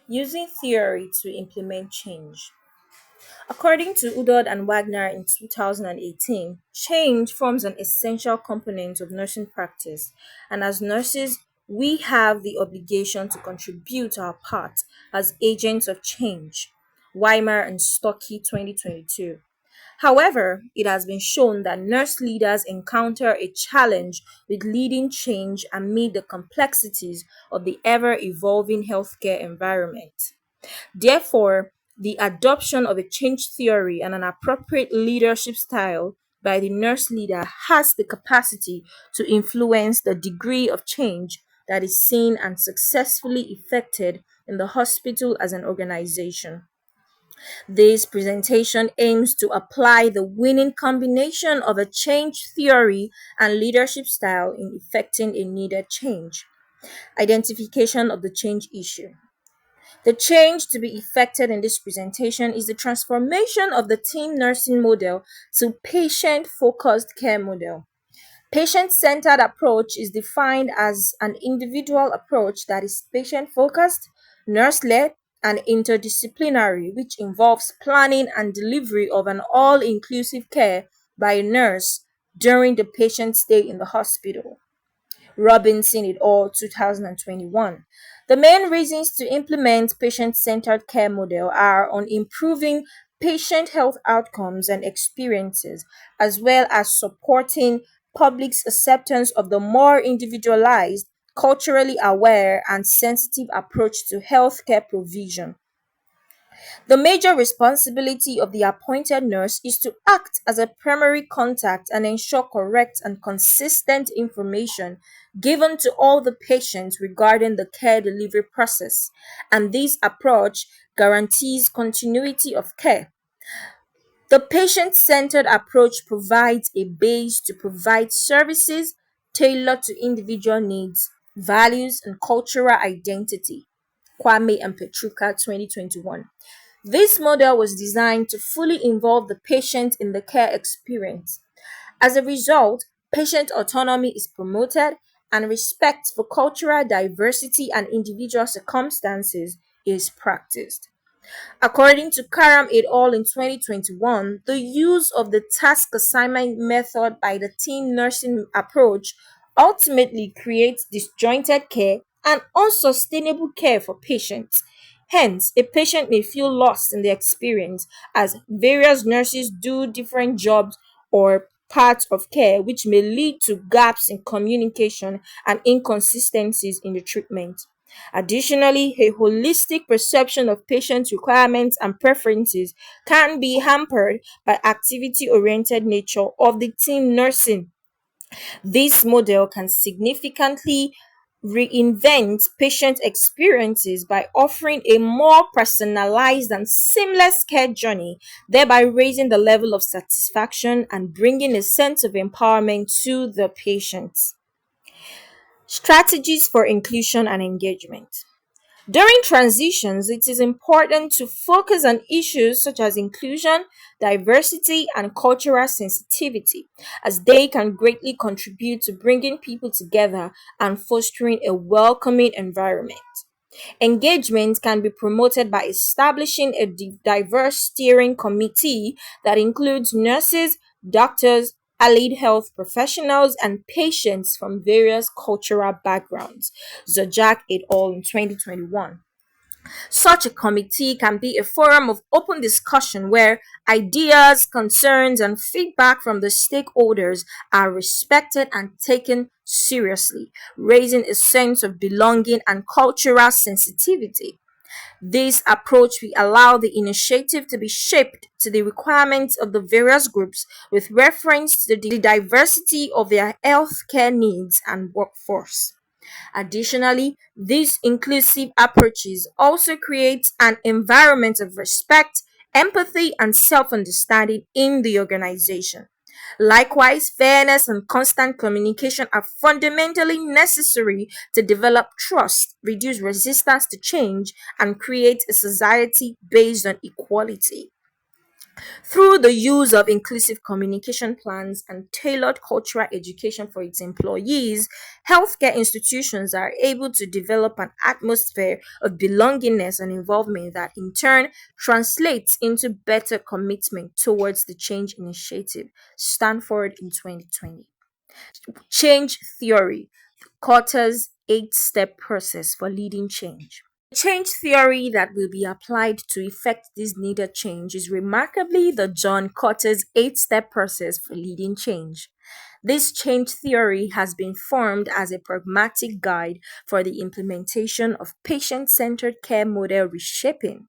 Using theory to implement change. According to Udod and Wagner in 2018, change forms an essential component of nursing practice, and as nurses, we have the obligation to contribute our part as agents of change. Weimer and Stocky 2022. However, it has been shown that nurse leaders encounter a challenge with leading change amid the complexities of the ever evolving healthcare environment. Therefore, the adoption of a change theory and an appropriate leadership style by the nurse leader has the capacity to influence the degree of change that is seen and successfully effected in the hospital as an organization. This presentation aims to apply the winning combination of a change theory and leadership style in effecting a needed change. Identification of the change issue. The change to be effected in this presentation is the transformation of the team nursing model to patient focused care model. Patient centered approach is defined as an individual approach that is patient focused, nurse led, and interdisciplinary, which involves planning and delivery of an all inclusive care by a nurse during the patient's stay in the hospital. Robinson et al. 2021. The main reasons to implement patient-centered care model are on improving patient health outcomes and experiences, as well as supporting public's acceptance of the more individualized, culturally aware, and sensitive approach to healthcare provision. The major responsibility of the appointed nurse is to act as a primary contact and ensure correct and consistent information given to all the patients regarding the care delivery process, and this approach guarantees continuity of care. The patient centered approach provides a base to provide services tailored to individual needs, values, and cultural identity. Kwame and Petruka 2021. This model was designed to fully involve the patient in the care experience. As a result, patient autonomy is promoted and respect for cultural diversity and individual circumstances is practiced. According to Karam et al. In 2021, the use of the task assignment method by the team nursing approach ultimately creates disjointed care and unsustainable care for patients. Hence, a patient may feel lost in the experience as various nurses do different jobs or parts of care, which may lead to gaps in communication and inconsistencies in the treatment. Additionally, a holistic perception of patients' requirements and preferences can be hampered by activity-oriented nature of the team nursing. This model can significantly reinvent patient experiences by offering a more personalized and seamless care journey, thereby raising the level of satisfaction and bringing a sense of empowerment to the patients. Strategies for inclusion and engagement. During transitions, it is important to focus on issues such as inclusion, diversity, and cultural sensitivity, as they can greatly contribute to bringing people together and fostering a welcoming environment. Engagement can be promoted by establishing a diverse steering committee that includes nurses, doctors, allied health professionals, and patients from various cultural backgrounds. Zajak et al. In 2021. Such a committee can be a forum of open discussion where ideas, concerns, and feedback from the stakeholders are respected and taken seriously, raising a sense of belonging and cultural sensitivity. This approach will allow the initiative to be shaped to the requirements of the various groups with reference to the diversity of their healthcare needs and workforce. Additionally, these inclusive approaches also create an environment of respect, empathy, and self understanding in the organization. Likewise, fairness and constant communication are fundamentally necessary to develop trust, reduce resistance to change, and create a society based on equality. Through the use of inclusive communication plans and tailored cultural education for its employees, healthcare institutions are able to develop an atmosphere of belongingness and involvement that in turn translates into better commitment towards the change initiative. Stanford in 2020. Change theory, Cotter's 8 step process for leading change. Change theory that will be applied to effect this needed change is remarkably the John Cotter's 8 step process for leading change. This change theory has been formed as a pragmatic guide for the implementation of patient centered care model reshaping.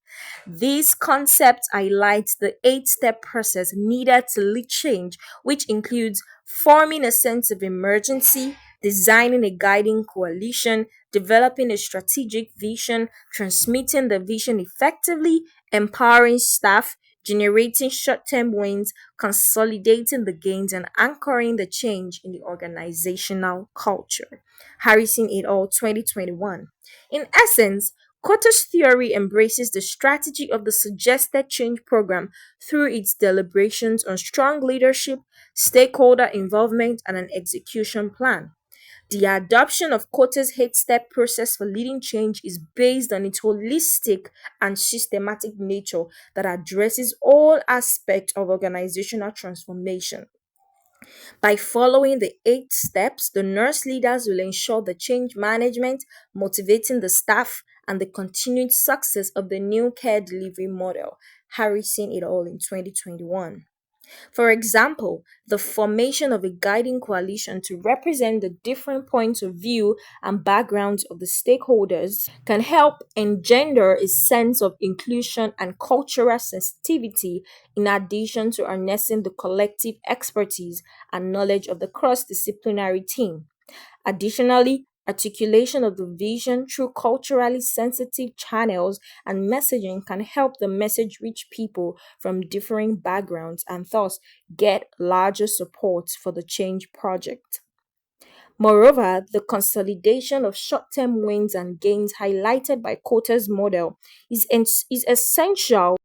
These concepts highlight the 8 step process needed to lead change, which includes forming a sense of emergency, designing a guiding coalition, developing a strategic vision, transmitting the vision effectively, empowering staff, generating short term wins, consolidating the gains, and anchoring the change in the organizational culture. Harrison et al. 2021. In essence, Kotter's theory embraces the strategy of the suggested change program through its deliberations on strong leadership, stakeholder involvement, and an execution plan. The adoption of Kotter's 8 step process for leading change is based on its holistic and systematic nature that addresses all aspects of organizational transformation. By following the 8 steps, the nurse leaders will ensure the change management, motivating the staff, and the continued success of the new care delivery model. Harrison et al. In 2021. For example, the formation of a guiding coalition to represent the different points of view and backgrounds of the stakeholders can help engender a sense of inclusion and cultural sensitivity in addition to harnessing the collective expertise and knowledge of the cross disciplinary team. Additionally, articulation of the vision through culturally sensitive channels and messaging can help the message reach people from differing backgrounds and thus get larger support for the change project. Moreover, the consolidation of short term wins and gains highlighted by Kotter's model is essential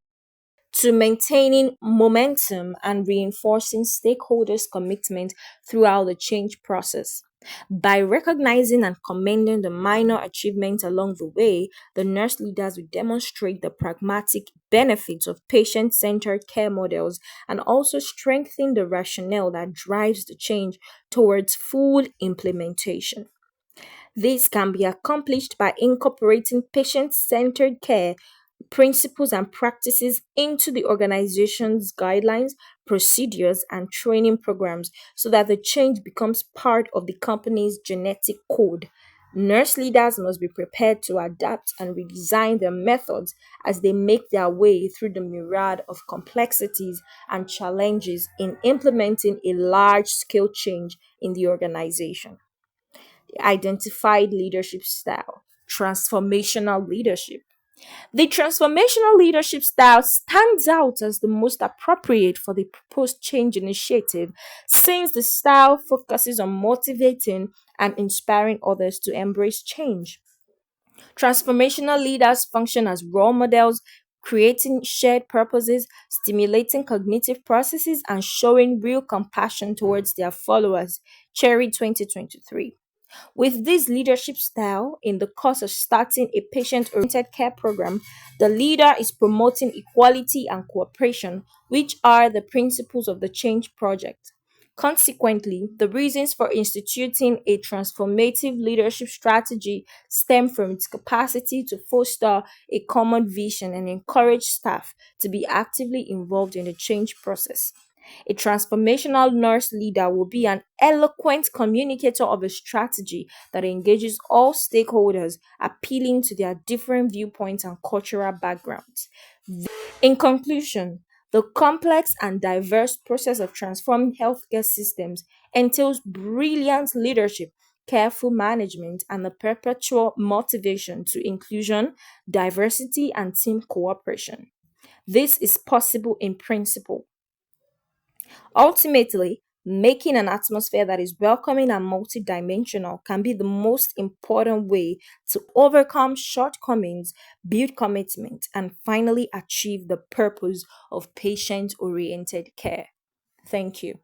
to maintaining momentum and reinforcing stakeholders' commitment throughout the change process. By recognizing and commending the minor achievements along the way, the nurse leaders will demonstrate the pragmatic benefits of patient centered care models and also strengthen the rationale that drives the change towards full implementation. This can be accomplished by incorporating patient centered care principles and practices into the organization's guidelines, procedures, and training programs so that the change becomes part of the company's genetic code. Nurse leaders must be prepared to adapt and redesign their methods as they make their way through the myriad of complexities and challenges in implementing a large scale change in the organization. The identified leadership style, transformational leadership. The transformational leadership style stands out as the most appropriate for the proposed change initiative since the style focuses on motivating and inspiring others to embrace change. Transformational leaders function as role models, creating shared purposes, stimulating cognitive processes, and showing real compassion towards their followers. Cherry 2023. With this leadership style, in the course of starting a patient oriented care program, the leader is promoting equality and cooperation, which are the principles of the change project. Consequently, the reasons for instituting a transformative leadership strategy stem from its capacity to foster a common vision and encourage staff to be actively involved in the change process. A transformational nurse leader will be an eloquent communicator of a strategy that engages all stakeholders, appealing to their different viewpoints and cultural backgrounds. In conclusion, the complex and diverse process of transforming healthcare systems entails brilliant leadership, careful management, and the perpetual motivation to inclusion, diversity, and team cooperation. This is possible in principle. Ultimately, Making an atmosphere that is welcoming and multidimensional can be the most important way to overcome shortcomings, build commitment, and finally achieve the purpose of patient oriented care. Thank you.